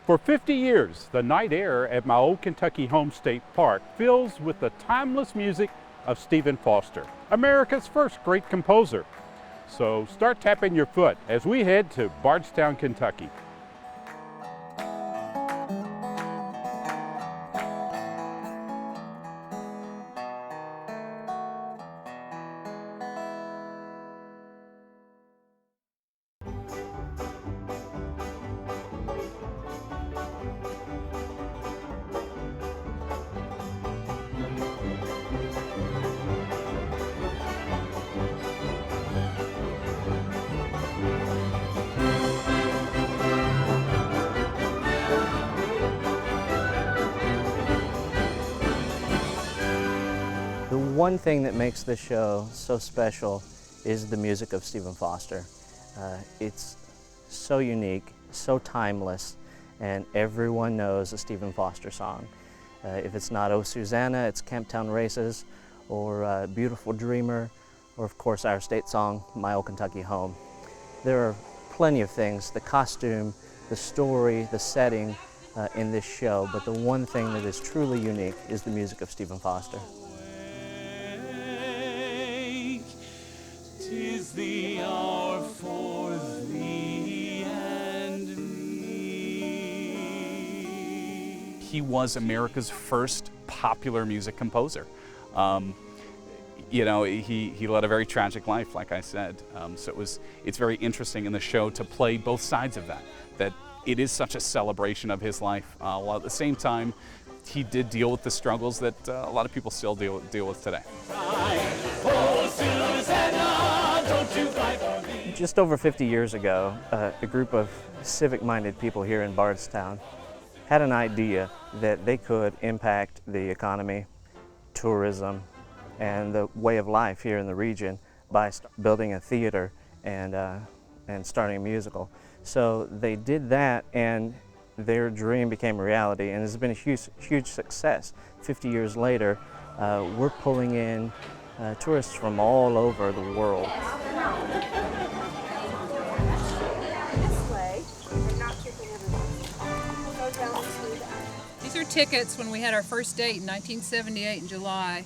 For 50 years, the night air at my old Kentucky home state park fills with the timeless music of Stephen Foster, America's first great composer. So start tapping your foot as we head to Bardstown, Kentucky. The one thing that makes this show so special is the music of Stephen Foster. It's so unique, so timeless, and everyone knows a Stephen Foster song. If it's not "Oh Susanna," it's "Camptown Races," or "Beautiful Dreamer," or of course our state song, "My Old Kentucky Home." There are plenty of things, the costume, the story, the setting in this show, but the one thing that is truly unique is the music of Stephen Foster. 'Tis the hour for thee and me. He was America's first popular music composer. You know, he led a very tragic life, like I said. So it's very interesting in the show to play both sides of that. That it is such a celebration of his life, while at the same time, he did deal with the struggles that a lot of people still deal with today. Just over 50 years ago, a group of civic-minded people here in Bardstown had an idea that they could impact the economy, tourism, and the way of life here in the region by building a theater and starting a musical. So they did that, and their dream became a reality, and it's been a huge success. 50 years later, we're pulling in tourists from all over the world. These are tickets when we had our first date in 1978 in July.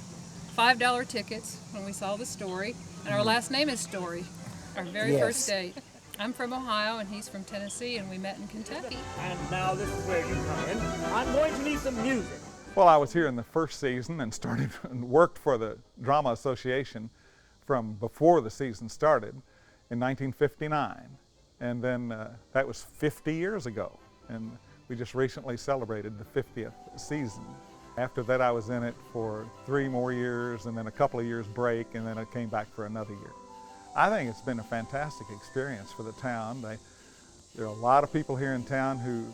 $5 tickets when we saw the story, and our last name is Story, our very first date. I'm from Ohio and he's from Tennessee, and we met in Kentucky. And now this is where you come in. I'm going to need some music. Well, I was here in the first season and started and worked for the Drama Association from before the season started in 1959. And then that was 50 years ago. And we just recently celebrated the 50th season. After that, I was in it for 3 more years and then a couple of years break, and then I came back for another year. I think it's been a fantastic experience for the town. There are a lot of people here in town who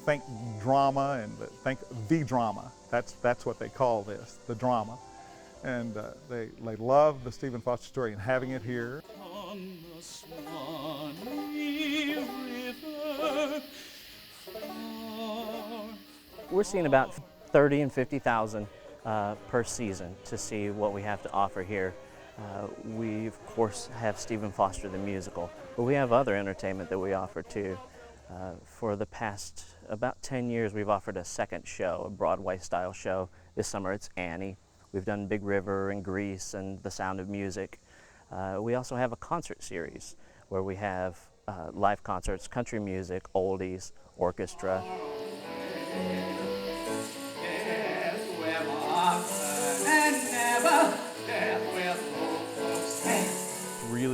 think drama and think the drama. That's what they call this, the drama. And they love the Stephen Foster story and having it here. On the Swanee River, we're seeing about 30 and 50,000 per season to see what we have to offer here. We, of course, have Stephen Foster the musical, but we have other entertainment that we offer too. For the past about 10 years, we've offered a second show, a Broadway-style show. This summer it's Annie. We've done Big River and Grease and The Sound of Music. We also have a concert series where we have live concerts, country music, oldies, orchestra.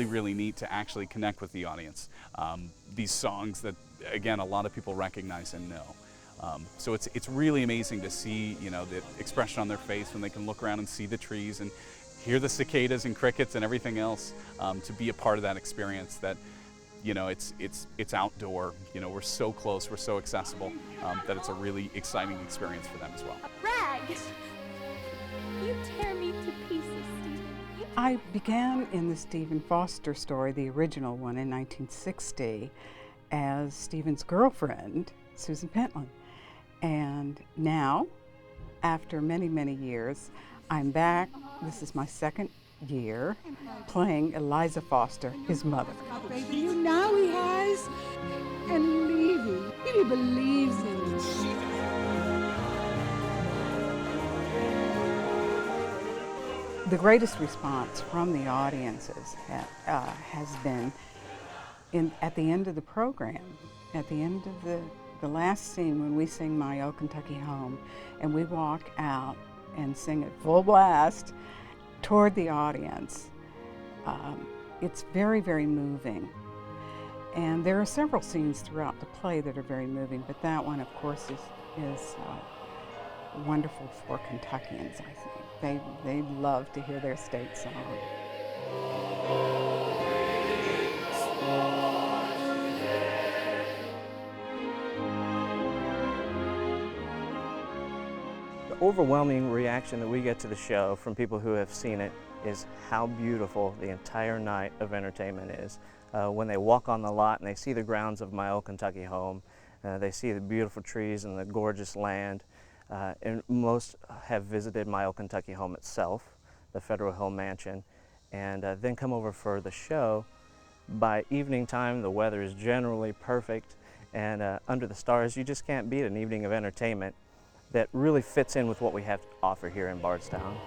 Really neat to actually connect with the audience. These songs that, again, a lot of people recognize and know. So it's really amazing to see, you know, the expression on their face when they can look around and see the trees and hear the cicadas and crickets and everything else. To be a part of that experience that, you know, it's outdoor. You know, we're so close, we're so accessible, that it's a really exciting experience for them as well. Rag! You tear me to pieces, Stephen. I began in the Stephen Foster story, the original one in 1960, as Stephen's girlfriend, Susan Pentland. And now, after many years, I'm back. This is my second year playing Eliza Foster, his mother. You now he has, and leaving. He believes in me. The greatest response from the audiences has been at the end of the program, at the end of the last scene when we sing My Old Kentucky Home, and we walk out and sing it full blast toward the audience. It's very, very moving. And there are several scenes throughout the play that are very moving, but that one, of course, is wonderful for Kentuckians, I think. They love to hear their state song. The overwhelming reaction that we get to the show from people who have seen it is how beautiful the entire night of entertainment is. When they walk on the lot and they see the grounds of My Old Kentucky Home, they see the beautiful trees and the gorgeous land, and most have visited My Old Kentucky Home itself, the Federal Hill Mansion, and then come over for the show. By evening time, the weather is generally perfect, and under the stars, you just can't beat an evening of entertainment that really fits in with what we have to offer here in Bardstown.